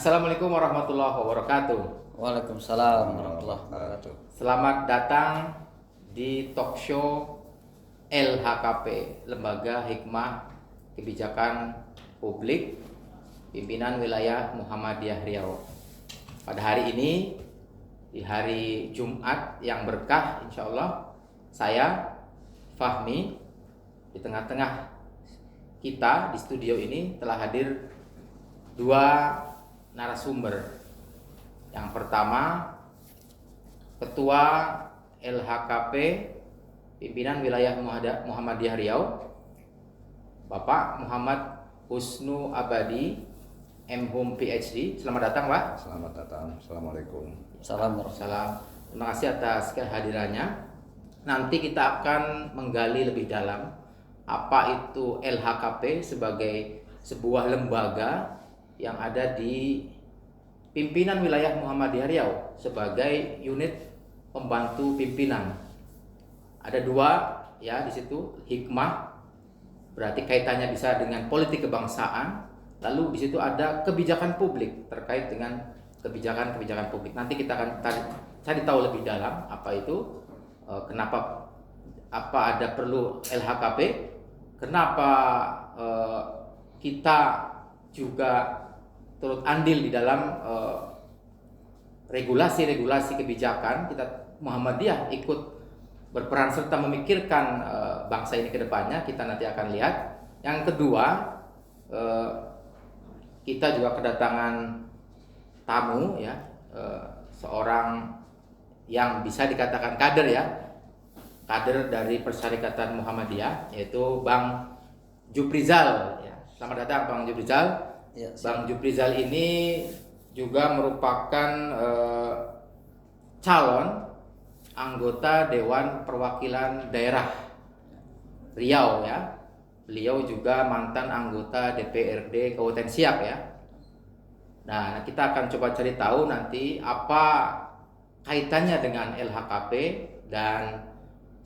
Assalamualaikum warahmatullahi wabarakatuh. Waalaikumsalam warahmatullahi wabarakatuh. Selamat datang di talk show LHKP, Lembaga Hikmah Kebijakan Publik Pimpinan Wilayah Muhammadiyah Riau. Pada hari ini, di hari Jumat yang berkah, insya Allah, saya, Fahmi, di tengah-tengah kita di studio ini telah hadir dua narasumber. Yang pertama, Ketua LHKP Pimpinan Wilayah Muhammadiyah Riau, Bapak Muhammad Husnu Abadi, MHum PhD. Selamat datang, Pak. Selamat datang. Assalamualaikum. Salam. Terima kasih atas kehadirannya. Nanti kita akan menggali lebih dalam apa itu LHKP sebagai sebuah lembaga yang ada di Pimpinan Wilayah Muhammadiyah Riau sebagai unit pembantu pimpinan. Ada dua ya di situ, hikmah berarti kaitannya bisa dengan politik kebangsaan. Lalu di situ ada kebijakan publik terkait dengan kebijakan publik. Nanti kita akan cari tahu lebih dalam apa itu, kenapa ada perlu LHKP, kenapa kita juga turut andil di dalam regulasi kebijakan. Kita Muhammadiyah ikut berperan serta memikirkan bangsa ini ke depannya. Kita nanti akan lihat. Yang kedua, kita juga kedatangan tamu ya, seorang yang bisa dikatakan kader ya, kader dari Persyarikatan Muhammadiyah, yaitu Bang Juprizal ya. Selamat datang Bang Juprizal. Ya, Bang Juprizal ini juga merupakan calon anggota Dewan Perwakilan Daerah Riau ya. Beliau juga mantan anggota DPRD Kabupaten Siak ya. Nah, kita akan coba cari tahu nanti apa kaitannya dengan LHKP dan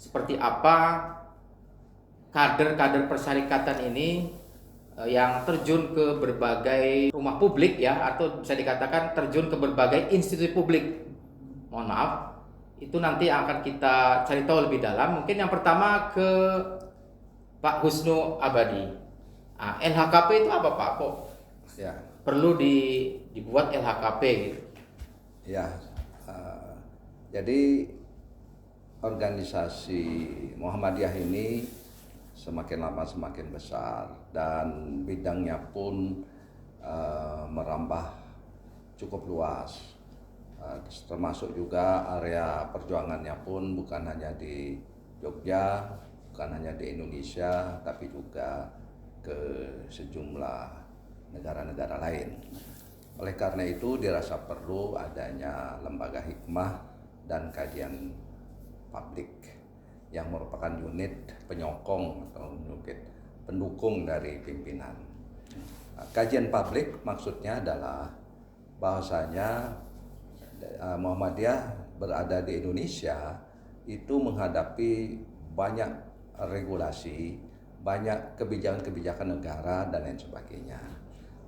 seperti apa kader-kader persyarikatan ini yang terjun ke berbagai rumah publik ya, atau bisa dikatakan terjun ke berbagai institusi publik. Mohon maaf, itu nanti akan kita cari tahu lebih dalam. Mungkin yang pertama ke Pak Husnu Abadi. Nah, LHKP itu apa Pak? Kok Ya, perlu dibuat LHKP gitu? ya. Jadi organisasi Muhammadiyah ini semakin lama semakin besar dan bidangnya pun merambah cukup luas. Termasuk juga area perjuangannya pun bukan hanya di Jogja, bukan hanya di Indonesia, tapi juga ke sejumlah negara-negara lain. Oleh karena itu dirasa perlu adanya lembaga hikmah dan kajian publik yang merupakan unit penyokong atau unit pendukung dari pimpinan. Kajian publik maksudnya adalah bahwasanya Muhammadiyah berada di Indonesia itu menghadapi banyak regulasi, banyak kebijakan-kebijakan negara dan lain sebagainya.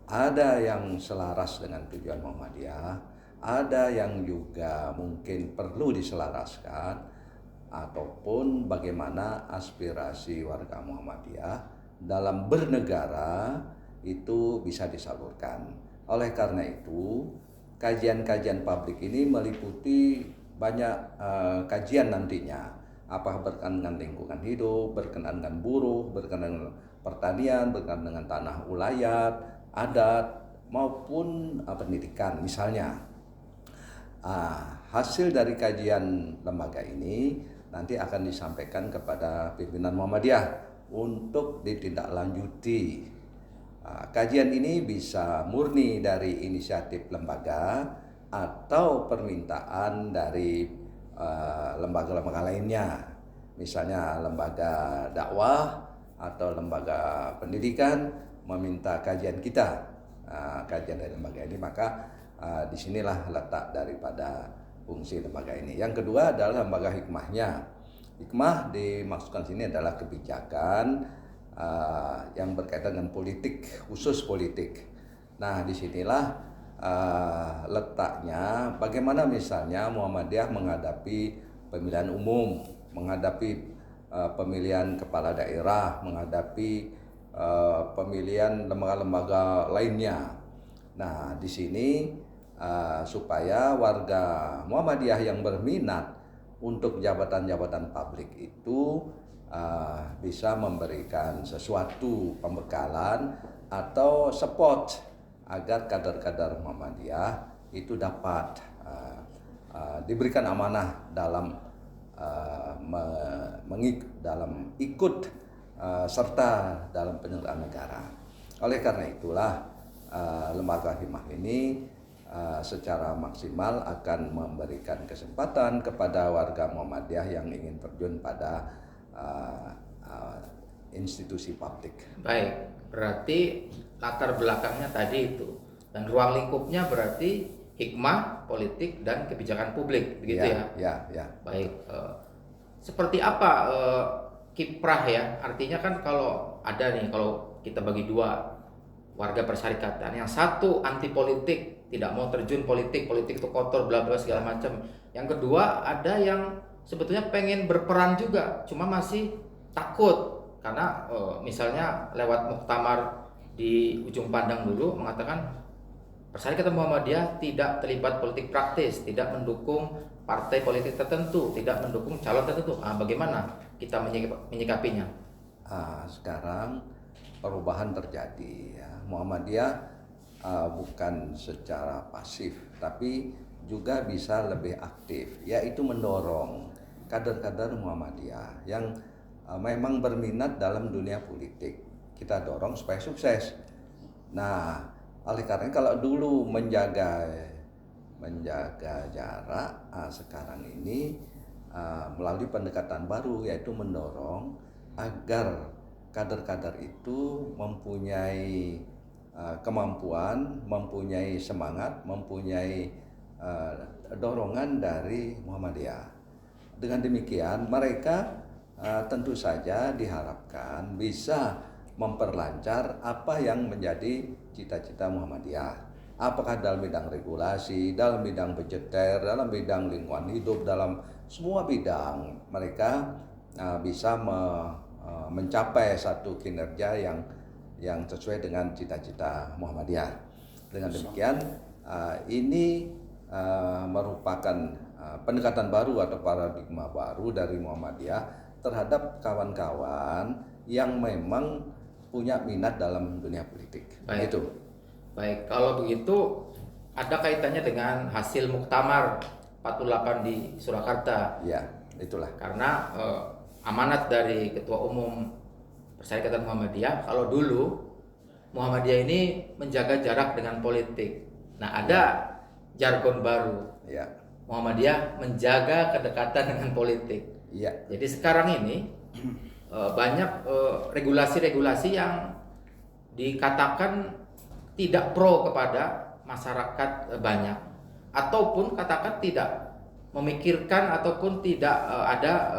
Ada yang selaras dengan tujuan Muhammadiyah, ada yang juga mungkin perlu diselaraskan, ataupun bagaimana aspirasi warga Muhammadiyah dalam bernegara itu bisa disalurkan. Oleh karena itu, kajian-kajian publik ini meliputi banyak kajian nantinya, apa berkenaan dengan lingkungan hidup, berkenaan dengan buruh, berkenaan dengan pertanian, berkenaan dengan tanah ulayat, adat, maupun pendidikan misalnya. Hasil dari kajian lembaga ini nanti akan disampaikan kepada pimpinan Muhammadiyah untuk ditindaklanjuti. Kajian ini bisa murni dari inisiatif lembaga atau permintaan dari lembaga-lembaga lainnya, misalnya lembaga dakwah atau lembaga pendidikan meminta kajian kita, kajian dari lembaga ini, maka disinilah letak daripada fungsi lembaga ini. Yang kedua adalah lembaga hikmahnya. Hikmah dimaksudkan sini adalah kebijakan yang berkaitan dengan politik, khusus politik. Nah, disinilah letaknya bagaimana misalnya Muhammadiyah menghadapi pemilihan umum, menghadapi pemilihan kepala daerah, menghadapi pemilihan lembaga-lembaga lainnya. Nah, di sini supaya warga Muhammadiyah yang berminat untuk jabatan-jabatan publik itu bisa memberikan sesuatu pembekalan atau support agar kader-kader Muhammadiyah itu dapat diberikan amanah dalam dalam ikut serta dalam penyelenggaraan negara. Oleh karena itulah lembaga himah ini secara maksimal akan memberikan kesempatan kepada warga Muhammadiyah yang ingin terjun pada institusi publik. Baik, berarti latar belakangnya tadi itu, dan ruang lingkupnya berarti hikmah, politik, dan kebijakan publik, begitu ya? Ya. Baik, seperti apa kiprah ya? Artinya kan kalau ada nih, kalau kita bagi dua, warga persyarikatan, yang satu anti politik, tidak mau terjun politik itu kotor, bla bla segala macam. Yang kedua ada yang sebetulnya pengen berperan juga, cuma masih takut karena misalnya lewat muktamar di ujung pandang dulu mengatakan Persyarikatan Muhammadiyah tidak terlibat politik praktis, tidak mendukung partai politik tertentu, tidak mendukung calon tertentu. Bagaimana kita menyikapinya? Sekarang perubahan terjadi ya. Muhammadiyah bukan secara pasif, tapi juga bisa lebih aktif, yaitu mendorong kader-kader Muhammadiyah yang memang berminat dalam dunia politik. Kita dorong supaya sukses. Nah, oleh karena kalau dulu menjaga jarak, sekarang ini melalui pendekatan baru, yaitu mendorong agar kader-kader itu mempunyai kemampuan, mempunyai semangat, mempunyai dorongan dari Muhammadiyah. Dengan demikian mereka tentu saja diharapkan bisa memperlancar apa yang menjadi cita-cita Muhammadiyah. Apakah dalam bidang regulasi, dalam bidang budgeter, dalam bidang lingkungan hidup, dalam semua bidang mereka bisa mencapai satu kinerja yang sesuai dengan cita-cita Muhammadiyah. Dengan demikian ini merupakan pendekatan baru atau paradigma baru dari Muhammadiyah terhadap kawan-kawan yang memang punya minat dalam dunia politik. Baik. Itu. Baik, kalau begitu ada kaitannya dengan hasil muktamar 48 di Surakarta. Ya, itulah. Karena amanat dari Ketua Umum Persyarikatan Muhammadiyah, kalau dulu Muhammadiyah ini menjaga jarak dengan politik. Nah, ada jargon baru. Ya. Muhammadiyah menjaga kedekatan dengan politik. Iya. Jadi sekarang ini banyak regulasi-regulasi yang dikatakan tidak pro kepada masyarakat banyak, ataupun katakan tidak memikirkan ataupun tidak ada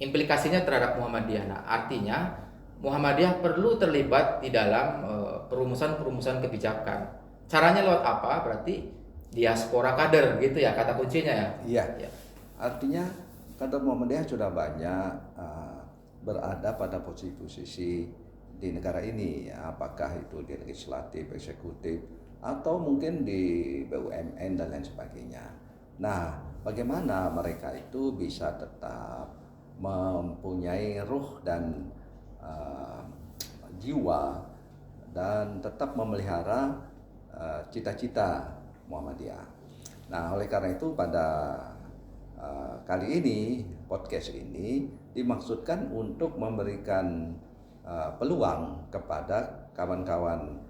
implikasinya terhadap Muhammadiyah. Nah, artinya Muhammadiyah perlu terlibat di dalam perumusan-perumusan kebijakan. Caranya lewat apa? Berarti diaspora kader, gitu ya kata kuncinya ya. Iya. Ya. Artinya kader Muhammadiyah sudah banyak berada pada posisi-posisi di negara ini, ya, apakah itu di legislatif, eksekutif, atau mungkin di BUMN dan lain sebagainya. Nah, bagaimana mereka itu bisa tetap mempunyai ruh dan jiwa dan tetap memelihara cita-cita Muhammadiyah. Nah, oleh karena itu pada kali ini podcast ini dimaksudkan untuk memberikan peluang kepada kawan-kawan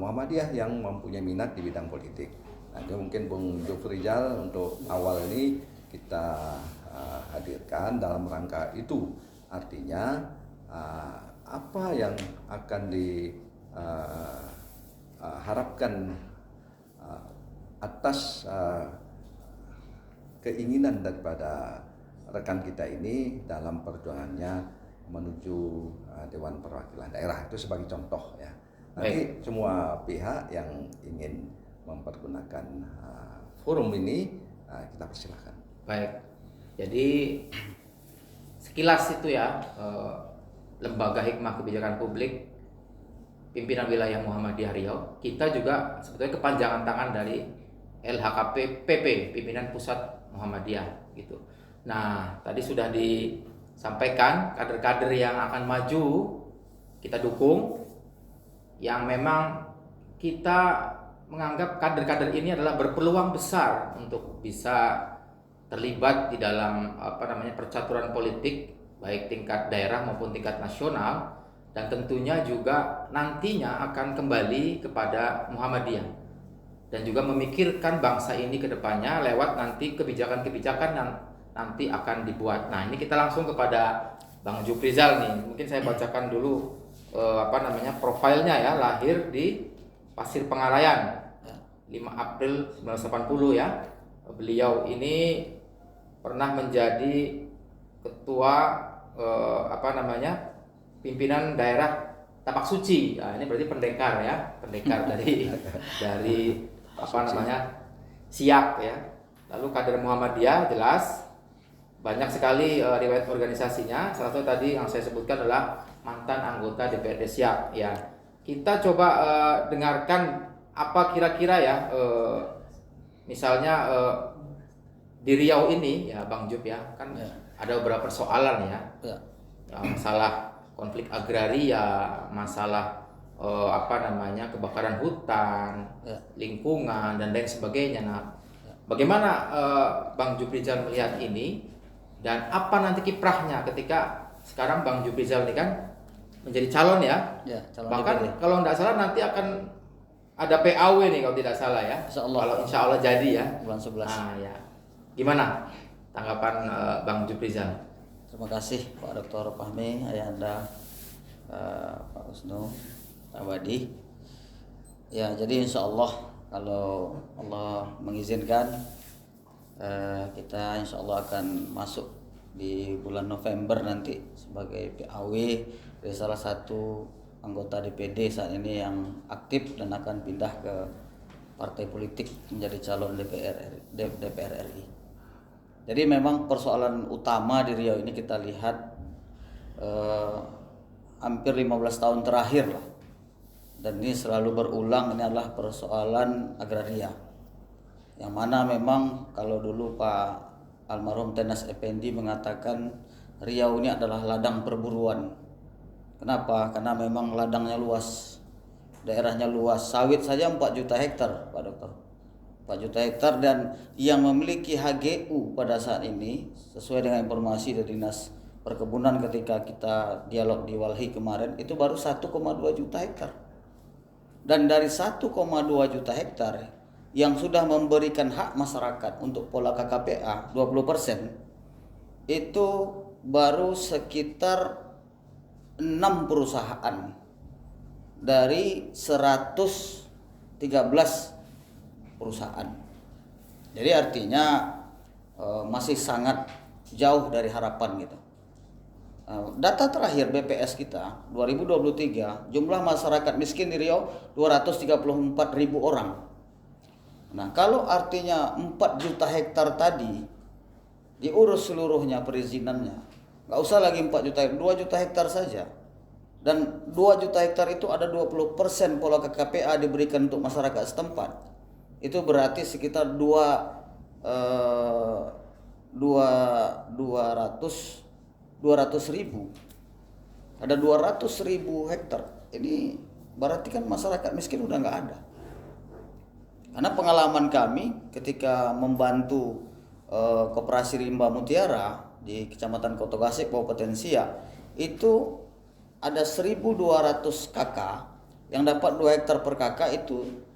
Muhammadiyah yang mempunyai minat di bidang politik. Nanti mungkin Bung Jufrizal untuk awal ini kita hadirkan dalam rangka itu. Artinya apa yang akan diharapkan atas keinginan daripada rekan kita ini dalam perjuangannya menuju Dewan Perwakilan Daerah, itu sebagai contoh ya. Nanti semua pihak yang ingin mempergunakan forum ini, kita persilahkan. Baik. Jadi sekilas itu ya, Lembaga Hikmah Kebijakan Publik Pimpinan Wilayah Muhammadiyah Riau, kita juga sebetulnya kepanjangan tangan dari LHKP PP, Pimpinan Pusat Muhammadiyah gitu. Nah, tadi sudah disampaikan kader-kader yang akan maju kita dukung, yang memang kita menganggap kader-kader ini adalah berpeluang besar untuk bisa terlibat di dalam percaturan politik baik tingkat daerah maupun tingkat nasional, dan tentunya juga nantinya akan kembali kepada Muhammadiyah dan juga memikirkan bangsa ini ke depannya lewat nanti kebijakan-kebijakan yang nanti akan dibuat. Nah, ini kita langsung kepada Bang Juprizal nih. Mungkin saya bacakan dulu profilnya ya. Lahir di Pasir Pengarayan 5 April 1980 ya. Beliau ini pernah menjadi ketua pimpinan daerah Tapak Suci. Nah, ini berarti pendekar ya, pendekar dari Siak ya. Lalu kader Muhammadiyah jelas banyak sekali riwayat organisasinya. Salah satu tadi yang saya sebutkan adalah mantan anggota DPRD Siak ya. Kita coba dengarkan apa kira-kira ya, misalnya di Riau ini ya Bang Jup ya, kan ada beberapa persoalan ya. Masalah konflik agraria, masalah kebakaran hutan, lingkungan dan lain sebagainya. Nah, bagaimana Bang Juprizal melihat ini dan apa nanti kiprahnya ketika sekarang Bang Juprizal ini kan menjadi calon ya? Calon bahkan DPD. kalau tidak salah nanti akan ada PAW nih kalau tidak salah ya. Kalau insya Allah jadi ya. Bulan 11. Nah ya, gimana tanggapan Bang Juprizal? Terima kasih Pak Dr. Fahmi, Ayahanda Pak Usno Abadi. Ya, jadi insya Allah kalau Allah mengizinkan kita insya Allah akan masuk di bulan November nanti sebagai PAW dari salah satu anggota DPD saat ini yang aktif dan akan pindah ke partai politik menjadi calon DPR RI. Jadi memang persoalan utama di Riau ini kita lihat hampir 15 tahun terakhir lah. Dan ini selalu berulang, ini adalah persoalan agraria. Yang mana memang kalau dulu Pak almarhum Tenas Effendi mengatakan Riau ini adalah ladang perburuan. Kenapa? Karena memang ladangnya luas, daerahnya luas. Sawit saja 4 juta hektar Pak Dokter. 4 juta hektar, dan yang memiliki HGU pada saat ini sesuai dengan informasi dari Dinas Perkebunan ketika kita dialog di Walhi kemarin itu baru 1,2 juta hektar. Dan dari 1,2 juta hektar yang sudah memberikan hak masyarakat untuk pola KKPA 20%, itu baru sekitar 6 perusahaan dari 113 perusahaan. Jadi artinya masih sangat jauh dari harapan gitu. Data terakhir BPS kita 2023, jumlah masyarakat miskin di Riau 234.000 orang. Nah, kalau artinya 4 juta hektar tadi diurus seluruhnya perizinannya, nggak usah lagi 4 juta hektar, 2 juta hektar saja. Dan 2 juta hektar itu ada 20% pola KKPA diberikan untuk masyarakat setempat. Itu berarti sekitar 200.000. Ada 200.000 hektar. Ini berarti kan masyarakat miskin udah nggak ada. Karena pengalaman kami ketika membantu Koperasi Rimba Mutiara di Kecamatan Kotogasik, Kabupaten Siak, itu ada 1.200 KK yang dapat 2 hektar per KK itu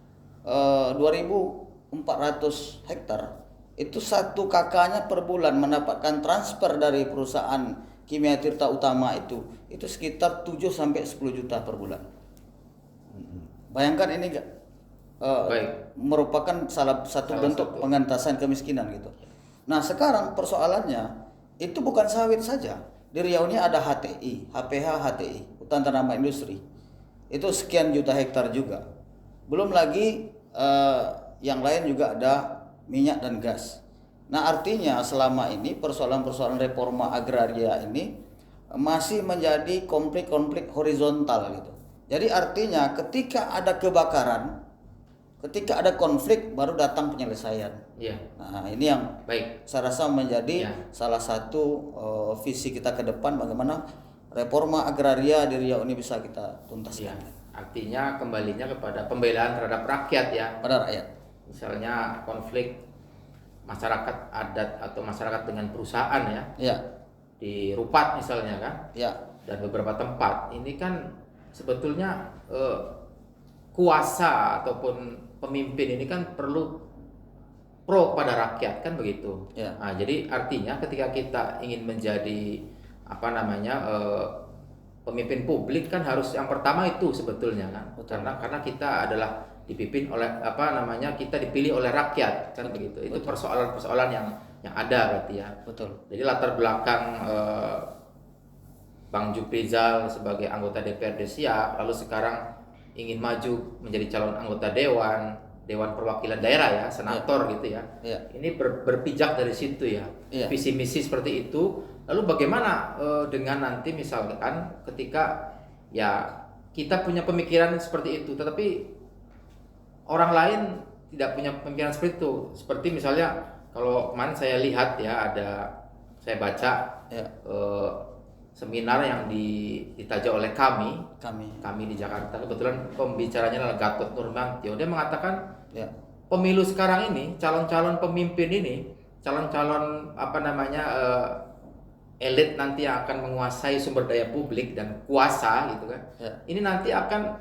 2.400 hektar. Itu 1 KK-nya per bulan mendapatkan transfer dari perusahaan Kimia Tirta Utama itu sekitar 7 sampai 10 juta per bulan. Bayangkan ini merupakan salah satu bentuk pengentasan kemiskinan gitu. Nah, sekarang persoalannya itu bukan sawit saja. Di Riau ini ada HTI, HPH HTI, hutan tanaman industri. Itu sekian juta hektar juga. Belum lagi yang lain juga ada minyak dan gas. Nah, artinya selama ini persoalan-persoalan reforma agraria ini masih menjadi konflik-konflik horizontal gitu. Jadi artinya ketika ada kebakaran, ketika ada konflik baru datang penyelesaian. Iya. Nah, ini yang Baik. saya rasa menjadi Ya. salah satu visi kita ke depan, bagaimana reforma agraria di Riau ini bisa kita Iya. tuntaskan Artinya kembalinya kepada pembelaan terhadap rakyat ya. pada rakyat. Misalnya konflik masyarakat adat atau masyarakat dengan perusahaan ya, Ya, di Rupat misalnya kan, ya, dan beberapa tempat ini kan sebetulnya kuasa ataupun pemimpin ini kan perlu pro kepada rakyat kan begitu. Ya. Nah, jadi artinya ketika kita ingin menjadi apa namanya pemimpin publik kan harus yang pertama itu sebetulnya kan. Betul. Karena kita adalah dipimpin oleh apa namanya, kita dipilih oleh rakyat kan begitu. Itu persoalan-persoalan yang ada berarti ya. betul. Jadi latar belakang Bang Juprizal sebagai anggota DPRD Siak, lalu sekarang ingin maju menjadi calon anggota Dewan Perwakilan Daerah ya, senator gitu ya. Ya. Ini berpijak dari situ ya. Ya. Visi misi seperti itu. Lalu bagaimana dengan nanti misalkan ketika ya kita punya pemikiran seperti itu, tetapi orang lain tidak punya pemikiran seperti itu. Seperti misalnya kalau kemarin saya lihat ya, saya baca Ya. seminar yang ditaja oleh kami Kami. di Jakarta. Kebetulan pembicaranya adalah Gatot Nurmantio. Dia mengatakan Ya. pemilu sekarang ini, calon-calon pemimpin ini, calon-calon apa namanya elit nanti yang akan menguasai sumber daya publik dan kuasa gitu kan. Ya. Ini nanti akan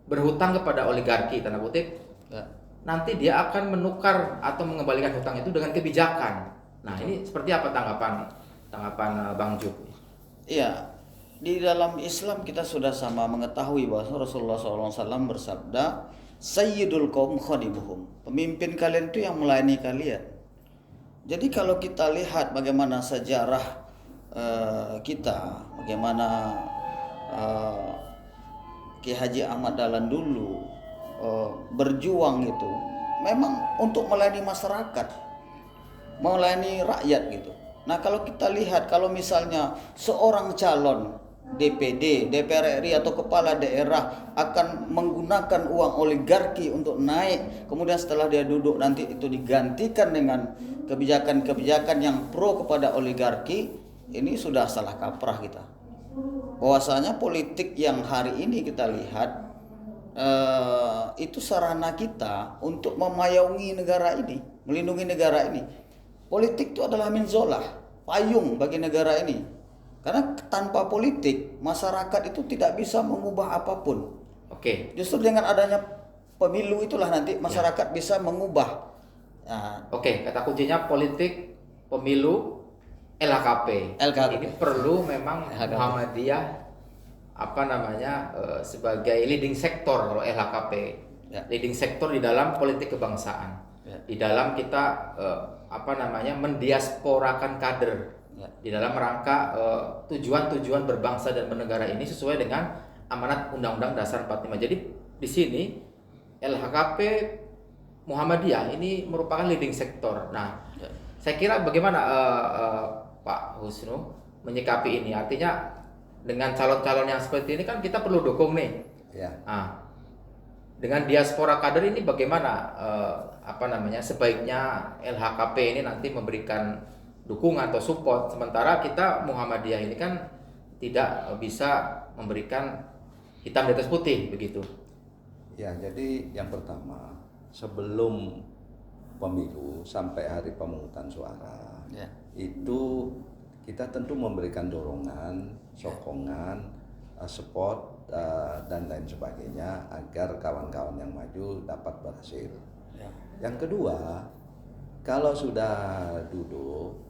berhutang kepada oligarki tanda kutip. Ya. Nanti dia akan menukar atau mengembalikan hutang itu dengan kebijakan. Nah, ini seperti apa tanggapan Bang Jup? Iya, di dalam Islam kita sudah sama mengetahui bahwa Rasulullah SAW bersabda, Sayyidul Qaum khadimuhum. Pemimpin kalian itu yang melayani kalian. Jadi kalau kita lihat bagaimana sejarah kita, bagaimana Ki Haji Ahmad Dahlan dulu berjuang gitu, memang untuk melayani masyarakat, melayani rakyat gitu. Nah, kalau kita lihat, kalau misalnya seorang calon DPD, DPR RI atau kepala daerah akan menggunakan uang oligarki untuk naik, kemudian setelah dia duduk nanti itu digantikan dengan kebijakan-kebijakan yang pro kepada oligarki, ini sudah salah kaprah kita. Bahwasanya politik yang hari ini kita lihat itu sarana kita untuk memayungi negara ini, melindungi negara ini. Politik itu adalah minzolah, payung bagi negara ini. Karena tanpa politik, masyarakat itu tidak bisa mengubah apapun. Oke. Justru dengan adanya pemilu itulah nanti masyarakat bisa mengubah. Nah, Oke, kata kuncinya politik, pemilu, LHKP. LHKP. Ini perlu memang LHKP. Muhammadiyah apa namanya sebagai leading sektor kalau LHKP. Ya. Leading sektor di dalam politik kebangsaan. Ya. Di dalam kita apa namanya mendiasporakan kader. Ya. Di dalam rangka tujuan-tujuan berbangsa dan bernegara ini sesuai dengan amanat Undang-Undang Dasar 45. Jadi di sini LHKP Muhammadiyah ini merupakan leading sektor. Nah, Ya. saya kira bagaimana Pak Husnu menyikapi ini? Artinya dengan calon-calon yang seperti ini kan kita perlu dukung nih. Ya. Nah, dengan diaspora kader ini bagaimana apa namanya sebaiknya LHKP ini nanti memberikan dukungan atau support, sementara kita Muhammadiyah ini kan tidak bisa memberikan hitam di atas putih begitu. Ya, jadi yang pertama, sebelum pemilu sampai hari pemungutan suara, Ya. itu kita tentu memberikan dorongan, sokongan, support dan lain sebagainya agar kawan-kawan yang maju dapat berhasil. Ya. Yang kedua, kalau sudah duduk,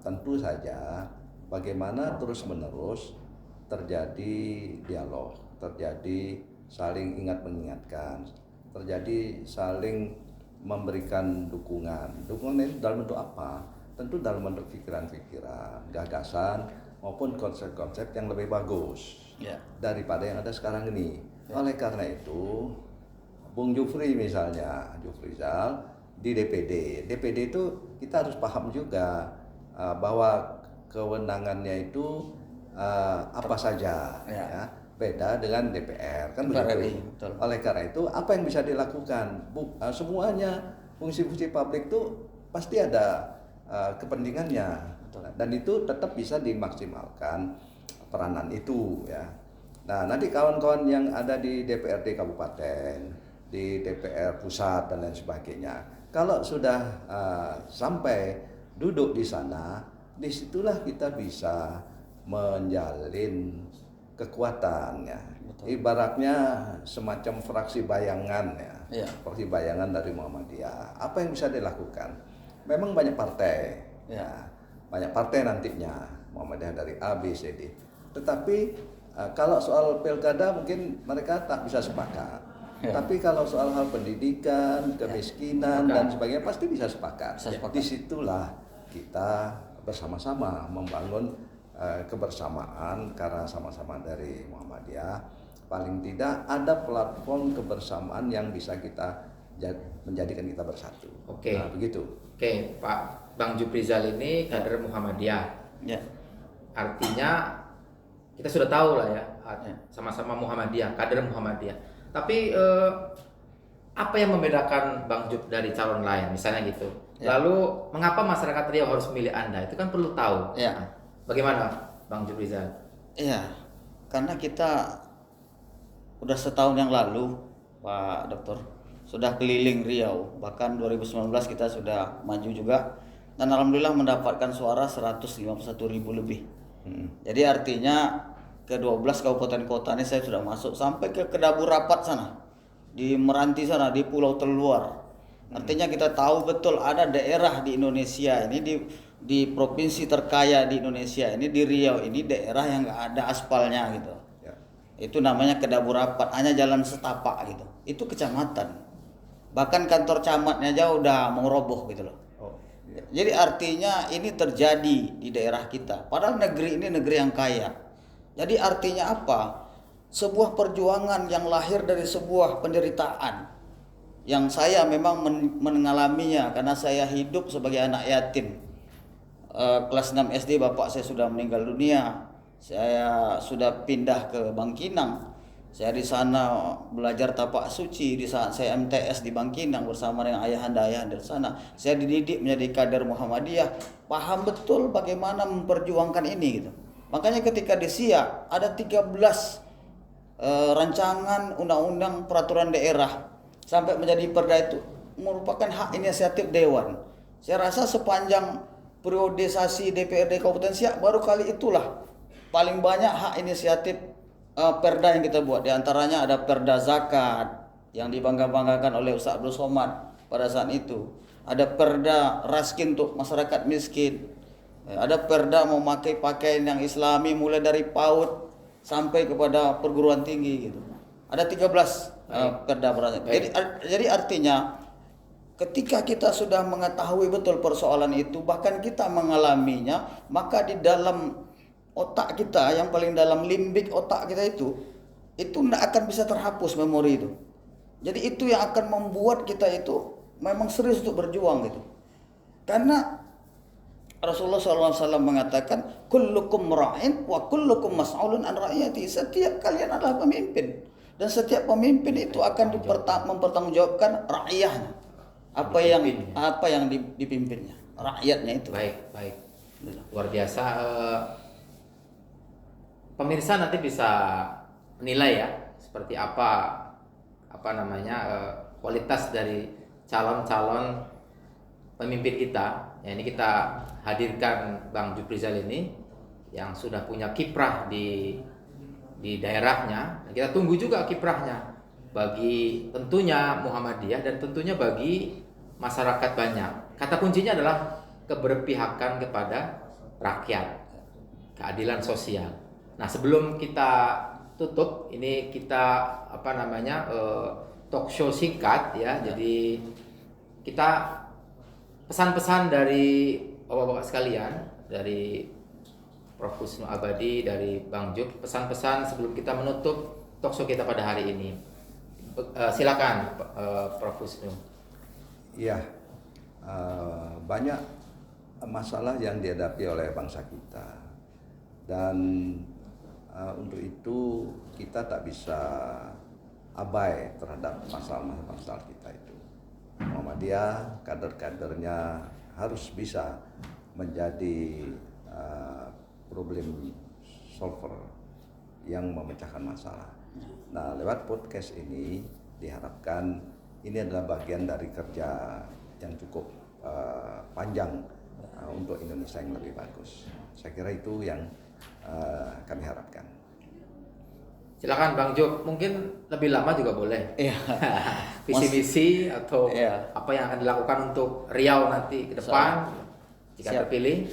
tentu saja bagaimana terus-menerus terjadi dialog, terjadi saling ingat mengingatkan, terjadi saling memberikan dukungan. Dukungan itu dalam bentuk apa? Tentu dalam bentuk pikiran-pikiran, gagasan maupun konsep-konsep yang lebih bagus Ya. daripada yang ada sekarang ini. Oleh karena itu, Bung Jufri misalnya, Jufrizal di DPD. DPD itu kita harus paham juga bahwa kewenangannya itu apa saja, ya. Beda dengan DPR kan begitu. Oleh karena itu apa yang bisa dilakukan? Semuanya fungsi-fungsi publik itu pasti ada kepentingannya, dan itu tetap bisa dimaksimalkan peranan itu, ya. Nah, nanti kawan-kawan yang ada di DPRD kabupaten, di DPR pusat dan lain sebagainya, kalau sudah sampai duduk di sana, disitulah kita bisa menjalin kekuatan, ya. Ibaratnya semacam fraksi bayangan, ya. Fraksi bayangan dari Muhammadiyah. Apa yang bisa dilakukan? Memang banyak partai, ya. Banyak partai nantinya, Muhammadiyah dari A, B, C, D. Tetapi kalau soal pilkada mungkin mereka tak bisa sepakat. Tapi kalau soal hal pendidikan, kemiskinan dan sebagainya pasti bisa sepakat. Disitulah kita bersama-sama membangun kebersamaan, karena sama-sama dari Muhammadiyah. Paling tidak ada platform kebersamaan yang bisa kita menjadikan kita bersatu. Oke. Nah, begitu. Oke, Pak Bang Jufrizal ini kader Muhammadiyah. Ya. Artinya kita sudah tahu lah ya, sama-sama Muhammadiyah, kader Muhammadiyah. Tapi apa yang membedakan Bang Jup dari calon lain, misalnya gitu? Ya. Lalu mengapa masyarakat Riau harus memilih Anda? Itu kan perlu tahu. Ya. Bagaimana Bang Jufrizal? Iya, karena kita udah setahun yang lalu, Pak Dokter, sudah keliling Riau. Bahkan 2019 kita sudah maju juga, dan alhamdulillah mendapatkan suara 151.000 lebih. Jadi artinya ke 12 kabupaten kota ini saya sudah masuk sampai ke Kedabur Rapat sana, di Meranti sana, di pulau terluar. Artinya kita tahu betul ada daerah di Indonesia ini, di provinsi terkaya di Indonesia ini, di Riau ini, daerah yang nggak ada aspalnya gitu. Ya. Itu namanya Kedabur Rapat, hanya jalan setapak gitu. Itu kecamatan. Bahkan kantor camatnya aja udah mau roboh gitu loh. Jadi artinya ini terjadi di daerah kita. Padahal negeri ini negeri yang kaya. Jadi artinya apa? Sebuah perjuangan yang lahir dari sebuah penderitaan. Yang saya memang mengalaminya karena saya hidup sebagai anak yatim. Kelas 6 SD bapak saya sudah meninggal dunia. Saya sudah pindah ke Bangkinang. Saya di sana belajar tapak suci di saat saya MTS di Bangkinang bersama dengan ayahanda-ayahanda di sana. Saya dididik menjadi kader Muhammadiyah, paham betul bagaimana memperjuangkan ini gitu. Makanya ketika di Siak ada 13 rancangan undang-undang peraturan daerah sampai menjadi perda, itu merupakan hak inisiatif dewan. Saya rasa sepanjang periodisasi DPRD Kabupaten Siak baru kali itulah paling banyak hak inisiatif perda yang kita buat. Di antaranya ada perda zakat yang dibangga-banggakan oleh Ustaz Abdul Somad pada saat itu. Ada perda raskin untuk masyarakat miskin. Ada perda memakai pakaian yang islami mulai dari PAUD sampai kepada perguruan tinggi gitu. Ada 13 perda berada. Jadi artinya ketika kita sudah mengetahui betul persoalan itu, bahkan kita mengalaminya, maka di dalam otak kita, yang paling dalam limbik otak kita itu tidak akan bisa terhapus memori itu. Jadi itu yang akan membuat kita itu memang serius untuk berjuang gitu. Karena Rasulullah SAW mengatakan, kullukum ra'in wa kullukum mas'ulun an ra'iyati. Setiap kalian adalah pemimpin, dan setiap pemimpin itu akan mempertanggungjawabkan rakyatnya. Apa yang dipimpinnya, rakyatnya itu. Baik. Luar biasa. Pemirsa nanti bisa menilai ya seperti apa kualitas dari calon-calon pemimpin kita. Ya, ini kita hadirkan Bang Jufrizal ini yang sudah punya kiprah di daerahnya. Kita tunggu juga kiprahnya bagi tentunya Muhammadiyah dan tentunya bagi masyarakat banyak. Kata kuncinya adalah keberpihakan kepada rakyat, keadilan sosial. Nah, sebelum kita tutup, ini kita talk show singkat ya. Jadi kita pesan-pesan dari bapak-bapak sekalian, dari Prof. Husnu Abadi, dari Bang Jup, pesan-pesan sebelum kita menutup talk show kita pada hari ini. Silakan Prof. Husnu. Iya, banyak masalah yang dihadapi oleh bangsa kita, dan untuk itu kita tak bisa abai terhadap masalah-masalah kita itu. Muhammadiyah, kader-kadernya harus bisa menjadi problem solver yang memecahkan masalah. Nah, lewat podcast ini diharapkan ini adalah bagian dari kerja yang cukup panjang untuk Indonesia yang lebih bagus. Saya kira itu yang kami harapkan. Silakan Bang Job, mungkin lebih lama juga boleh. Iya. Visi misi atau Iya. apa yang akan dilakukan untuk Riau nanti ke depan jika Siap. terpilih.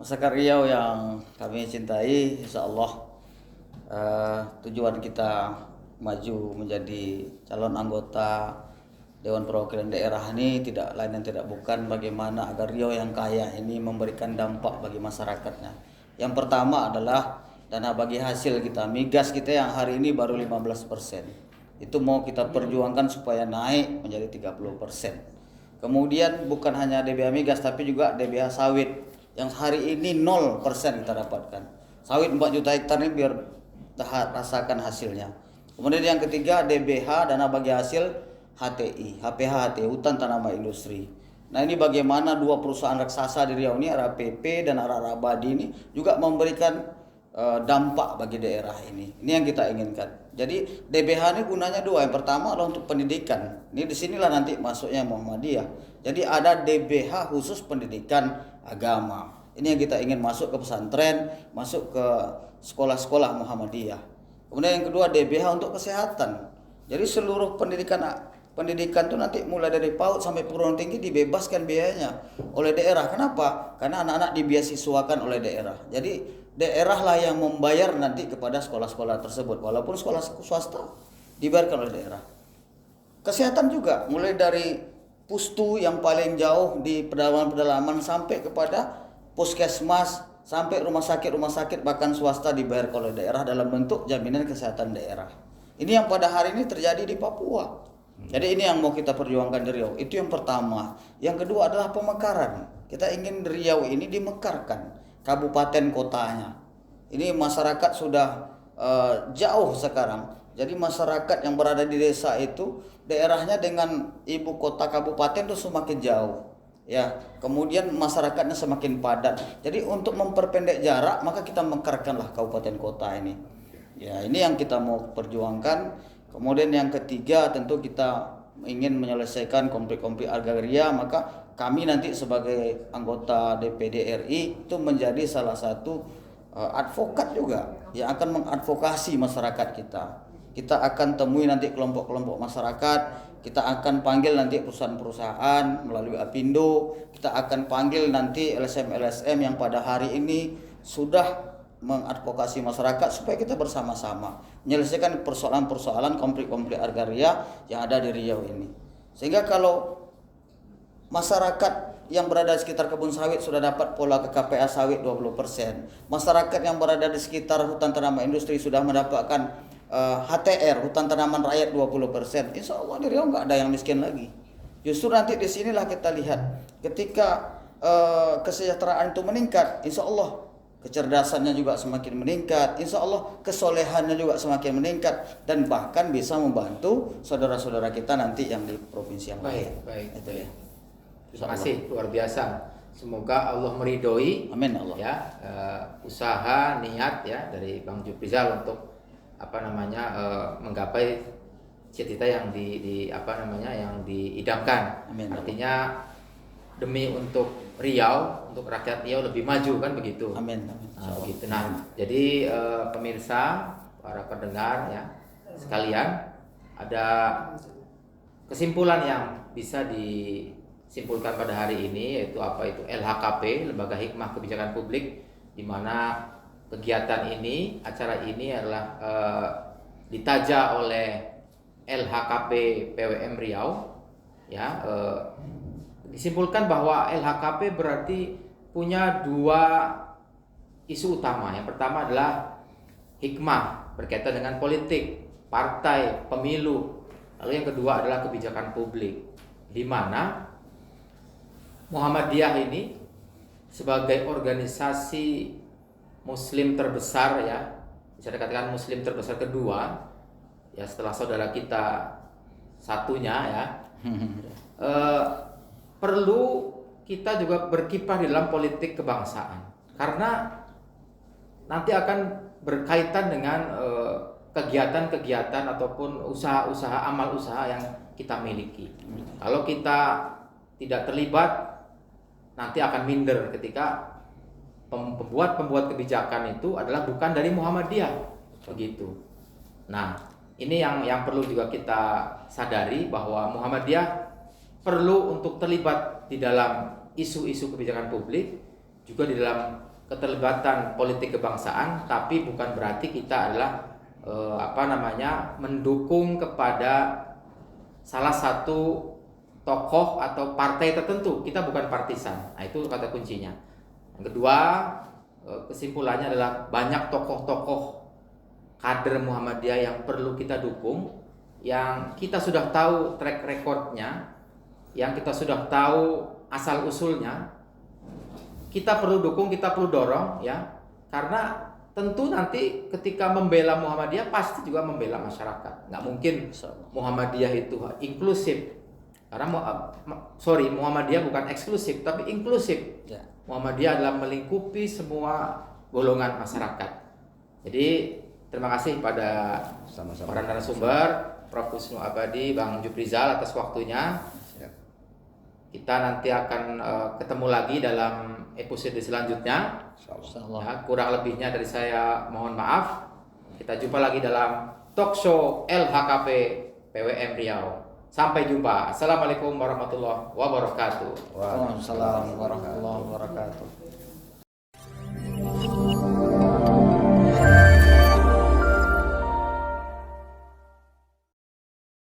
Masyarakat Riau yang kami cintai, insya Allah tujuan kita maju menjadi calon anggota Dewan Perwakilan Daerah ini tidak lain dan tidak bukan bagaimana agar Riau yang kaya ini memberikan dampak bagi masyarakatnya. Yang pertama adalah dana bagi hasil kita, migas kita yang hari ini baru 15%. Itu mau kita perjuangkan supaya naik menjadi 30%. Kemudian bukan hanya DBH migas tapi juga DBH sawit yang hari ini 0% kita dapatkan. Sawit 4 juta hektar ini biar rasakan hasilnya. Kemudian yang ketiga DBH dana bagi hasil HTI, HPH, hutan tanaman industri. Nah, ini bagaimana dua perusahaan raksasa di Riau ini, RAPP dan Arabadi ini juga memberikan dampak bagi daerah ini. Ini yang kita inginkan. Jadi DBH ini gunanya dua. Yang pertama adalah untuk pendidikan. Ini disinilah nanti masuknya Muhammadiyah. Jadi ada DBH khusus pendidikan agama. Ini yang kita ingin masuk ke pesantren, masuk ke sekolah-sekolah Muhammadiyah. Kemudian yang kedua DBH untuk kesehatan. Jadi seluruh pendidikan itu nanti mulai dari PAUD sampai perguruan tinggi dibebaskan biayanya oleh daerah. Kenapa? Karena anak-anak dibeasiswakan oleh daerah. Jadi daerah lah yang membayar nanti kepada sekolah-sekolah tersebut, walaupun sekolah swasta dibayarkan oleh daerah. Kesehatan juga, mulai dari pustu yang paling jauh di pedalaman-pedalaman sampai kepada puskesmas, sampai rumah sakit bahkan swasta dibayar oleh daerah dalam bentuk jaminan kesehatan daerah. Ini yang pada hari ini terjadi di Papua. Jadi ini yang mau kita perjuangkan di Riau. Itu yang pertama. Yang kedua adalah pemekaran. Kita ingin Riau ini dimekarkan kabupaten kotanya. Ini masyarakat sudah jauh sekarang. Jadi masyarakat yang berada di desa itu daerahnya dengan ibu kota kabupaten itu semakin jauh. Ya, kemudian masyarakatnya semakin padat. Jadi untuk memperpendek jarak maka kita mekarkanlah kabupaten kota ini. Ya, ini yang kita mau perjuangkan. Kemudian yang ketiga tentu kita ingin menyelesaikan konflik-konflik agraria, maka kami nanti sebagai anggota DPD RI itu menjadi salah satu advokat juga yang akan mengadvokasi masyarakat kita. Kita akan temui nanti kelompok-kelompok masyarakat, kita akan panggil nanti perusahaan-perusahaan melalui Apindo, kita akan panggil nanti LSM-LSM yang pada hari ini sudah mengadvokasi masyarakat supaya kita bersama-sama menyelesaikan persoalan-persoalan konflik-konflik agraria yang ada di Riau ini. Sehingga kalau masyarakat yang berada di sekitar kebun sawit sudah dapat pola KKPA sawit 20%. Masyarakat yang berada di sekitar hutan tanaman industri sudah mendapatkan HTR, hutan tanaman rakyat 20%. Insya Allah di Riau nggak ada yang miskin lagi. Justru nanti di sinilah kita lihat ketika kesejahteraan itu meningkat, insya Allah kecerdasannya juga semakin meningkat, insya Allah kesolehannya juga semakin meningkat, dan bahkan bisa membantu saudara-saudara kita nanti yang di provinsi yang lain. Baik. Itu ya. Terima kasih, luar biasa. Semoga Allah meridhoi, Amin Allah. Ya, usaha niat ya dari Bang Juprizal untuk menggapai cita-cita yang yang diidamkan. Amin. Artinya demi untuk Riau, untuk rakyat Riau lebih maju kan begitu. Amin. Begitu. Nah, jadi pemirsa, para pendengar ya sekalian, ada kesimpulan yang bisa disimpulkan pada hari ini, yaitu apa itu LHKP, Lembaga Hikmah Kebijakan Publik, di mana kegiatan ini, acara ini adalah ditaja oleh LHKP PWM Riau, ya. Disimpulkan bahwa LHKP berarti punya dua isu utama. Yang pertama adalah hikmah berkaitan dengan politik, partai, pemilu, Lalu yang kedua adalah kebijakan publik, di mana Muhammadiyah ini sebagai organisasi Muslim terbesar, ya, bisa dikatakan Muslim terbesar kedua, ya setelah saudara kita satunya, ya, perlu kita juga berkiprah di dalam politik kebangsaan, karena nanti akan berkaitan dengan kegiatan-kegiatan ataupun usaha-usaha, amal usaha yang kita miliki. Kalau kita tidak terlibat, nanti akan minder ketika pembuat kebijakan itu adalah bukan dari Muhammadiyah, begitu. Nah, ini yang perlu juga kita sadari, bahwa Muhammadiyah perlu untuk terlibat di dalam isu-isu kebijakan publik, juga di dalam keterlibatan politik kebangsaan, tapi bukan berarti kita adalah mendukung kepada salah satu tokoh atau partai tertentu. Kita bukan partisan. Nah, itu kata kuncinya. Yang kedua, kesimpulannya adalah banyak tokoh-tokoh kader Muhammadiyah yang perlu kita dukung, yang kita sudah tahu track recordnya, yang kita sudah tahu asal usulnya. Kita perlu dukung, kita perlu dorong, ya, karena tentu nanti ketika membela Muhammadiyah pasti juga membela masyarakat. Nggak mungkin Muhammadiyah itu inklusif, karena Muhammadiyah bukan eksklusif tapi inklusif. Ya. Muhammadiyah adalah melingkupi semua golongan masyarakat. Jadi terima kasih pada Sama-sama. para narasumber, Prof. Husnu Abadi, Bang Juprizal atas waktunya. Kita nanti akan ketemu lagi dalam episode selanjutnya. Insyaallah. Ya, kurang lebihnya dari saya mohon maaf. Kita jumpa lagi dalam talk show LHKP PWM Riau. Sampai jumpa. Assalamualaikum warahmatullahi wabarakatuh. Waalaikumsalam warahmatullahi wabarakatuh.